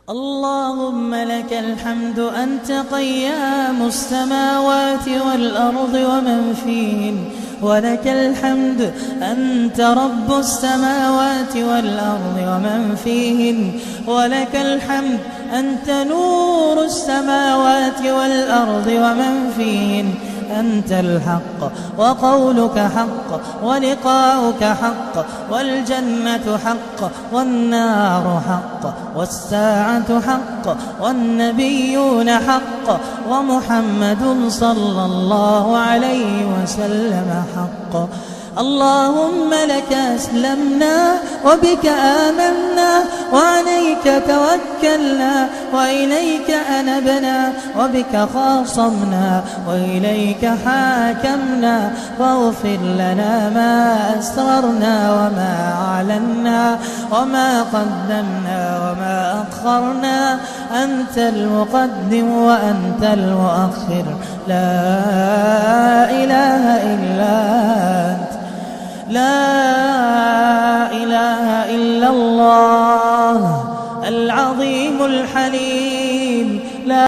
اللهم لك الحمد أنت قيام السماوات والأرض ومن فيهن، ولك الحمد أنت رب السماوات والأرض ومن فيهن، ولك الحمد أنت نور السماوات والأرض ومن فيهن. أنت الحق وقولك حق ولقاؤك حق والجنة حق والنار حق والساعة حق والنبيون حق ومحمد صلى الله عليه وسلم حق. اللهم لك أسلمنا وبك آمنا وعليك توكلنا وإليك أنبنا وبك خاصمنا وإليك حاكمنا، فاغفر لنا ما أسررنا وما أعلنا وما قدمنا وما أخرنا. أنت المقدم وأنت المؤخر، لا إله إلا أنت، لا إله إلا الله العظيم الحليم